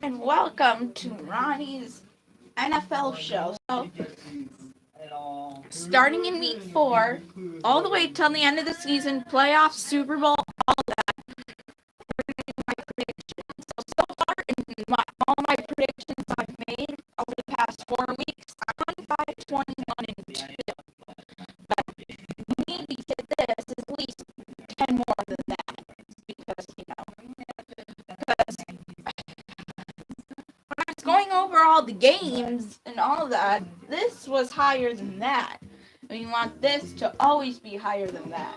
and welcome to Ronnie's NFL show. So, starting in week 4, all the way till the end of the season, playoffs, Super Bowl, all that. My predictions. So far, all my predictions I've made over the past 4 weeks, I'm 25, 21, and 2. But we need to get this at least 10 more than that. Because, when I was going over all the games and all that, this was higher than that. And you want this to always be higher than that.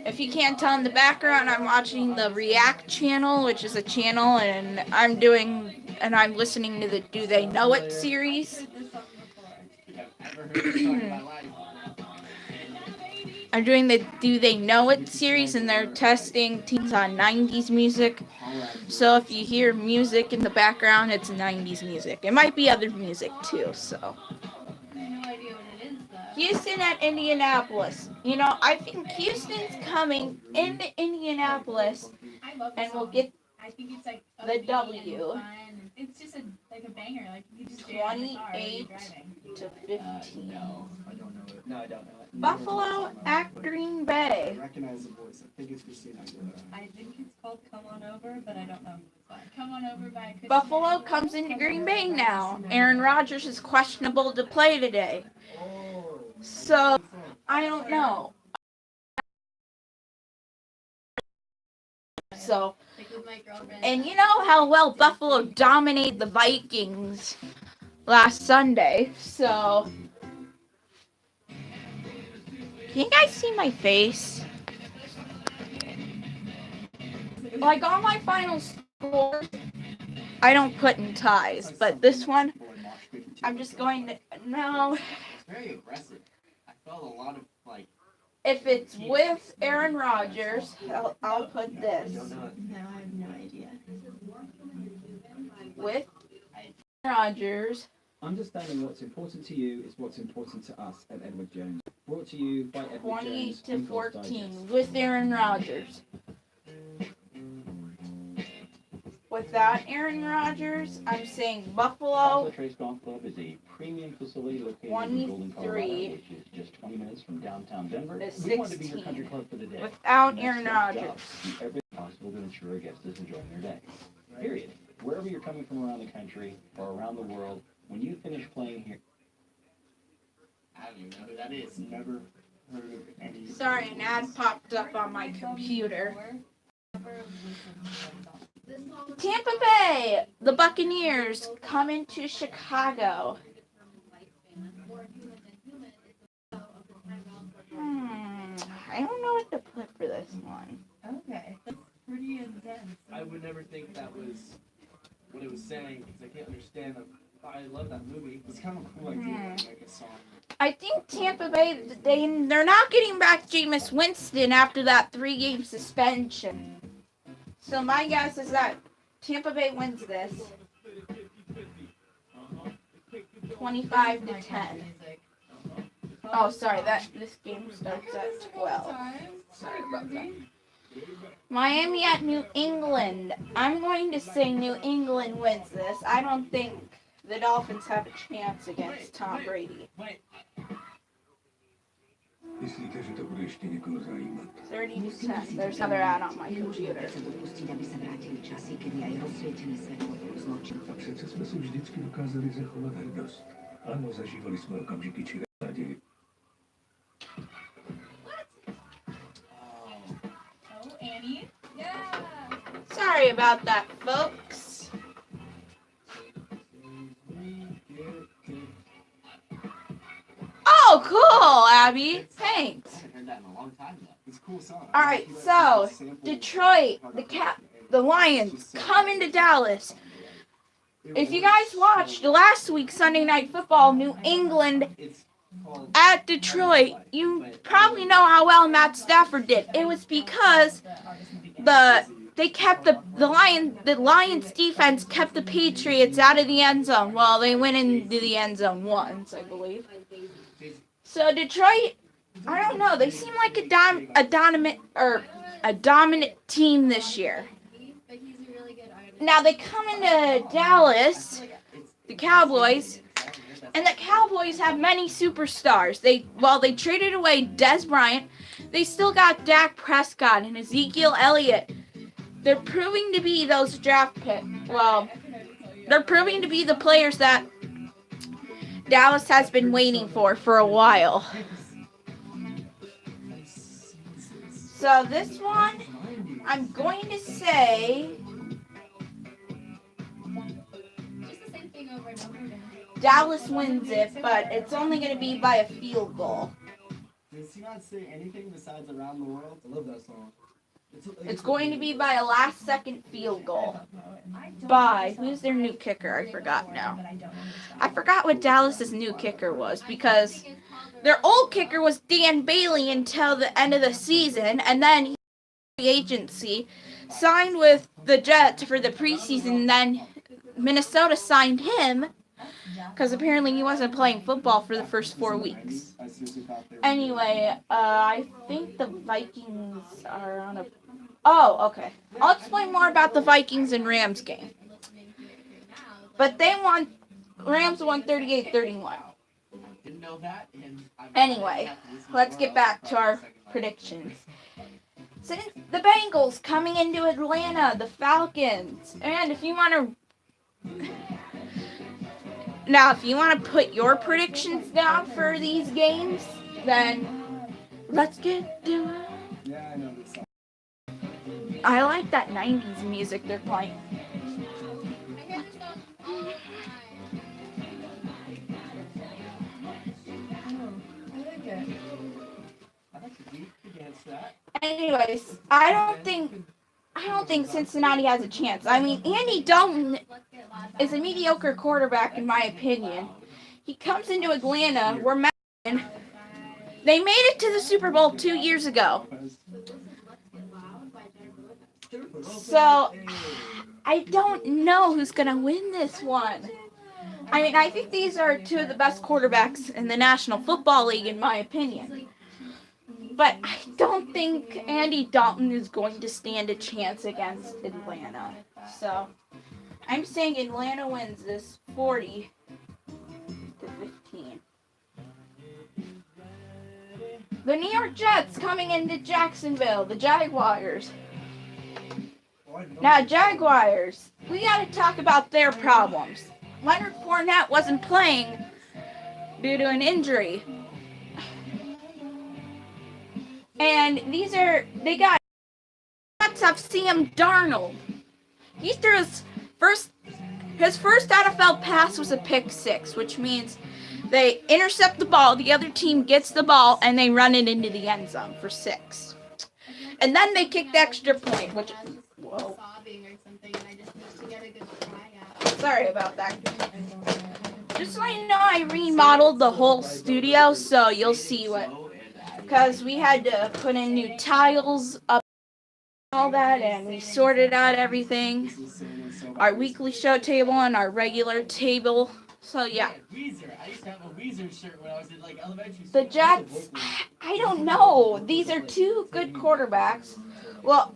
If you can't tell in the background, I'm watching the React channel, which is a channel, and I'm listening to the Do They Know It series. I'm doing the Do They Know It series, and they're testing teams on 90s music. So if you hear music in the background, it's 90s music. It might be other music too, so. Houston at Indianapolis. I think Houston's coming into Indianapolis and we'll get the W. It's just a banger. Like you just 28 to 15. No, I don't know it. Buffalo at Green Bay. I recognize the voice. I think it's Christina. I think it's called Come On Over, but I don't know. Come On Over by Christina. Buffalo comes into Green Bay now. Aaron Rodgers is questionable to play today. So, I don't know. So, and you know how well Buffalo dominated the Vikings last Sunday. So, can you guys see my face? Like all my final scores, I don't put in ties, but this one, I'm just going to, no. It's very aggressive. I felt a lot of, if it's with Aaron Rodgers, I'll put this. No, I have no idea. With Rodgers. Understanding what's important to you is what's important to us at Edward Jones. Brought to you by Edward 28 Jones. to 14 with Aaron Rodgers. Without Aaron Rodgers, I'm saying Buffalo. The Trace Golf Club is a premium facility located in Golden, Colorado, which is just 20 minutes from downtown Denver. We want to be your country club for the day. Without Aaron Rodgers. Do everything possible to ensure a guest is enjoying their day. Period. Wherever you're coming from around the country or around the world, when you finish playing here. I don't even know who that is. Never heard of any. Sorry, an ad popped up on my computer. Tampa Bay, the Buccaneers come into Chicago. I don't know what to put for this one. Okay, that's pretty intense. I would never think that was what it was saying because I can't understand them. I love that movie. It's kind of cool idea to make a song. I think Tampa Bay, they're not getting back Jameis Winston after that 3-game suspension. So my guess is that Tampa Bay wins this 25 to 10. Oh, sorry, this game starts at 12. Sorry about that. Miami at New England. I'm going to say New England wins this. I don't think the Dolphins have a chance against Tom Brady. 30 to 10. There's another ad on my computer. Oh, Annie? Yeah! Sorry about that, folks. Oh, cool, Abby. Thanks. I haven't heard that in a long time though. It's a cool song. All right, so Detroit, the Lions come into Dallas. If you guys watched last week's Sunday Night Football, New England at Detroit, you probably know how well Matt Stafford did. It was because they kept the Lions defense kept the Patriots out of the end zone. Well, they went into the end zone once, I believe. So Detroit, I don't know. They seem like a dominant team this year. Now they come into Dallas, the Cowboys, and the Cowboys have many superstars. They traded away Des Bryant. They still got Dak Prescott and Ezekiel Elliott. They're proving to be those draft picks. Well, they're proving to be the players that Dallas has been waiting for a while. So this one, I'm going to say Dallas wins it, but it's only going to be by a field goal. Does he not say anything besides around the world? I love that song. It's going to be by a last-second field goal. By, who's their new kicker? I forgot now. I forgot what Dallas's new kicker was, because their old kicker was Dan Bailey until the end of the season, and then he the agency signed with the Jets for the preseason, and then Minnesota signed him because apparently he wasn't playing football for the first 4 weeks. Anyway, I think the Vikings are on a... Oh, okay. I'll explain more about the Vikings and Rams game. But Rams won 38-31. Anyway, let's get back to our predictions. Since the Bengals coming into Atlanta, the Falcons, and if you want to put your predictions down for these games, then let's get to it. Yeah, I know this song. I like that 90s music they're playing. Anyways, I don't think Cincinnati has a chance. I mean, Andy Dalton is a mediocre quarterback in my opinion. He comes into Atlanta where they made it to the Super Bowl 2 years ago. So, I don't know who's going to win this one. I mean, I think these are two of the best quarterbacks in the National Football League, in my opinion. But I don't think Andy Dalton is going to stand a chance against Atlanta. So, I'm saying Atlanta wins this 40-15. The New York Jets coming into Jacksonville, the Jaguars. Now, Jaguars, we got to talk about their problems. Leonard Fournette wasn't playing due to an injury. And they got Sam Darnold. He threw his first NFL pass was a pick six, which means they intercept the ball, the other team gets the ball, and they run it into the end zone for 6. And then they kick the extra point, which... Whoa. Sorry about that. Just so you know, I remodeled the whole studio, so you'll see what... Because we had to put in new tiles up all that, and we sorted out everything. Our weekly show table and our regular table. So, yeah. The Jets, I don't know. These are two good quarterbacks. Well,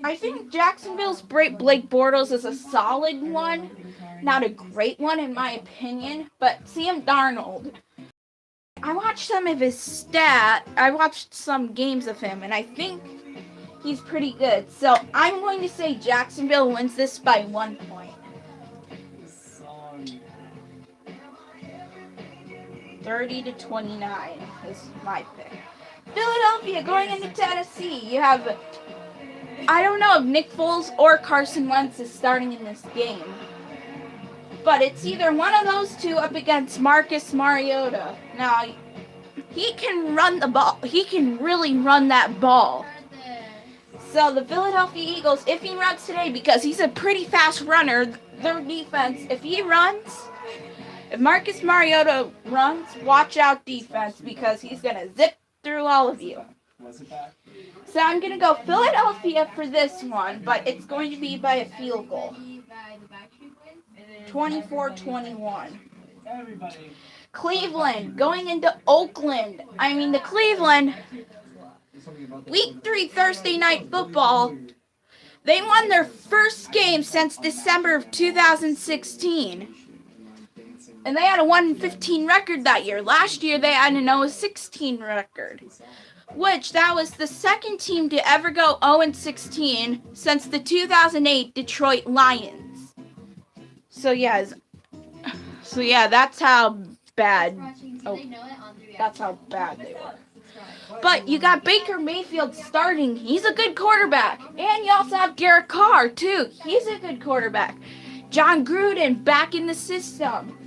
I think Jacksonville's Blake Bortles is a solid one. Not a great one, in my opinion. But Sam Darnold, I watched some of his I watched some games of him, and I think he's pretty good. So I'm going to say Jacksonville wins this by 1 point. 30-29 is my pick. Philadelphia going into Tennessee. You have, I don't know if Nick Foles or Carson Wentz is starting in this game. But it's either one of those two up against Marcus Mariota. Now, he can run the ball. He can really run that ball. So the Philadelphia Eagles, if he runs today, because he's a pretty fast runner, their defense, if Marcus Mariota runs, watch out defense, because he's going to zip through all of you. So I'm going to go Philadelphia for this one, but it's going to be by a field goal. 24-21. Cleveland going into Oakland. The Cleveland, week 3 Thursday night football. They won their first game since December of 2016. And they had a 1-15 record that year. Last year they had an 0-16 record. Which, that was the second team to ever go 0-16 since the 2008 Detroit Lions. So yeah, that's how bad. Oh, that's how bad they were. But you got Baker Mayfield starting. He's a good quarterback. And you also have Derek Carr, too. He's a good quarterback. John Gruden back in the system.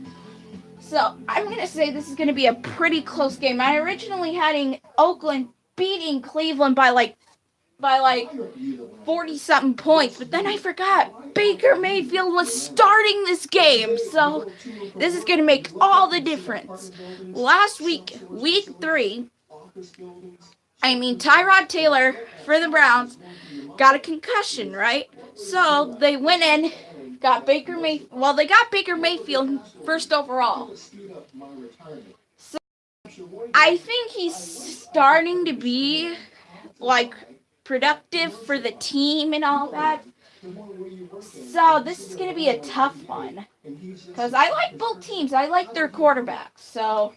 So I'm going to say this is going to be a pretty close game. I originally had Oakland beating Cleveland by like 40-something points. But then I forgot Baker Mayfield was starting this game. So this is going to make all the difference. Last week, week 3, Tyrod Taylor for the Browns got a concussion, right? So they went in, got Baker Mayfield. Well, they got Baker Mayfield first overall. So I think he's starting to be like productive for the team and all that. So this is going to be a tough one because I like both teams. I like their quarterbacks. So.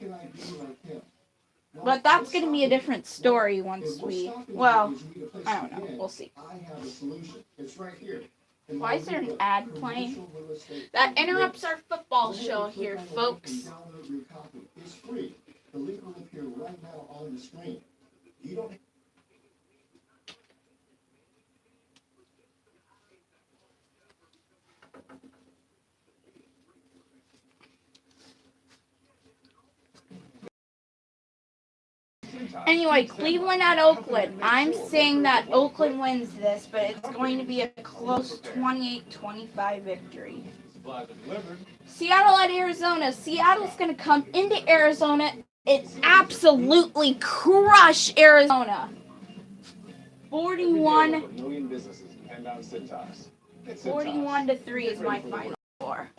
But that's going to be a different story once well, I don't know. We'll see. Why is there an ad playing? That interrupts our football show here, folks. Anyway, Cleveland at Oakland. I'm saying that Oakland wins this, but it's going to be a close 28-25 victory. Seattle at Arizona. Seattle's going to come into Arizona and absolutely crush Arizona. 41-3 is my final score.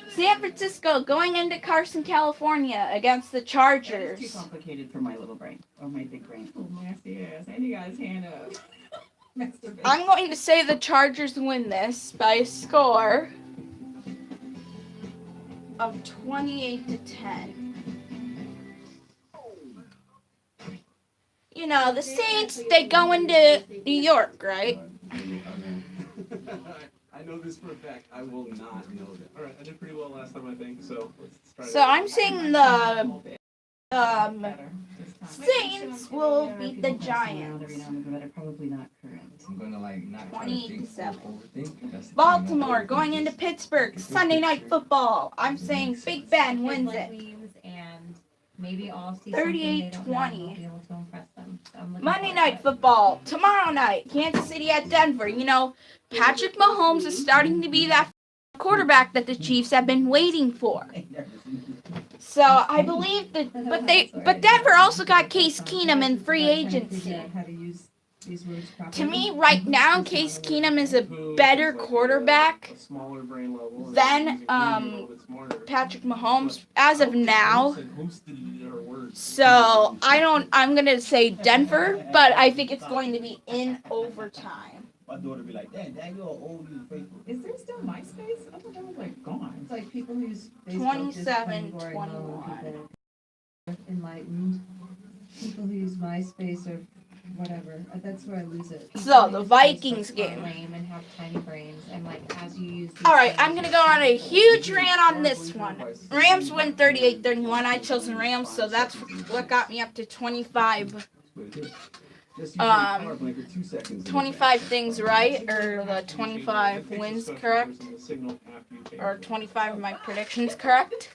San Francisco going into Carson, California against the Chargers. It's too complicated for my little brain, or my big brain. Oh, nasty ass. And you got his hand up. I'm going to say the Chargers win this by a score of 28-10. You know, the Saints, they go into New York, right? I know this for a fact. I will not know that. All right, I did pretty well last time, I think. So let's try. So I'm saying the Saints will beat the Giants. Probably not correct. I'm gonna not 28-7. Baltimore going into Pittsburgh. Sunday Night Football. I'm saying Big Ben wins it. Maybe all 38-20. Monday Night Football. Tomorrow night, Kansas City at Denver. You know, Patrick Mahomes is starting to be that quarterback that the Chiefs have been waiting for. So I believe that, but Denver also got Case Keenum in free agency. To me, right now, Case Keenum is a better quarterback than Patrick Mahomes as of now. So I'm gonna say Denver, but I think it's going to be in overtime. My daughter be like, Dad, you're old and faithful. Is there still MySpace? I thought that was like gone. It's like people whose 27-21. enlightened people who use MySpace or whatever. That's where I lose it. So the Vikings game. Lame and have tiny brains, and like as you use. All right, I'm gonna go on a huge rant on this one. Rams win 38-31. I chose the Rams, so that's what got me up to 25. 25 things right, or the 25 wins correct, or 25 of my predictions correct.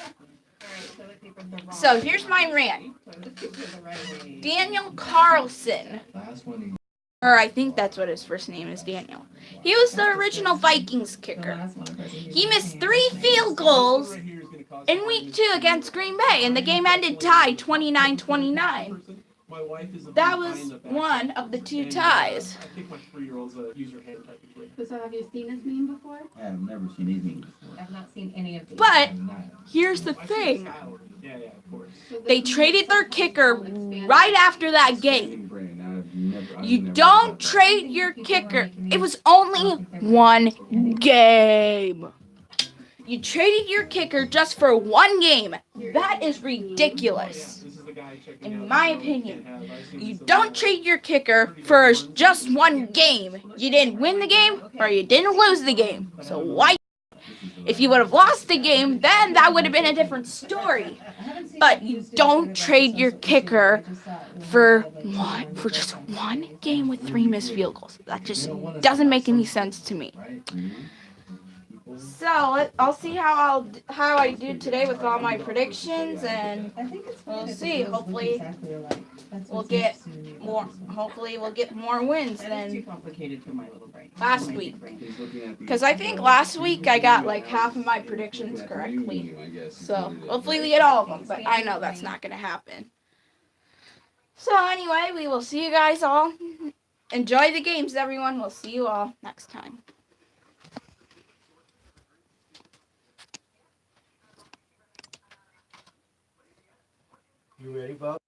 So here's my rant. Daniel Carlson, or I think that's what his first name is, Daniel. He was the original Vikings kicker. He missed 3 field goals in week 2 against Green Bay, and the game ended tied 29-29. My wife is a That big was guy in the back. one of the two And, ties. I think my 3-year-old's a use your hand type of kid. So have you seen this meme before? I've never seen anything before. I've not seen any of these. But here's the I see thing. salad. Yeah, of course. So They this traded their meme kicker expanded. right after that game. You don't trade your kicker. It was only one game. You traded your kicker just for one game. That is ridiculous. This is the guy checking In out my the opinion. can't have. I've seen You this don't before. trade your kicker for just one game. You didn't win the game or you didn't lose the game. So why? If you would have lost the game, then that would have been a different story. But you don't trade your kicker for just one game with 3 missed field goals. That just doesn't make any sense to me. So I'll see how I do today with all my predictions, and I think it's We'll fine if see. it does look Hopefully exactly alike. That's we'll what's get interesting to me about more. this one. Hopefully we'll get more wins That is too than complicated for my little brain. last My big week. brain. Because I think last week I got like half of my predictions correctly. So hopefully we get all of them, but I know that's not going to happen. So anyway, we will see you guys all. Enjoy the games, everyone. We'll see you all next time. You ready, Bob?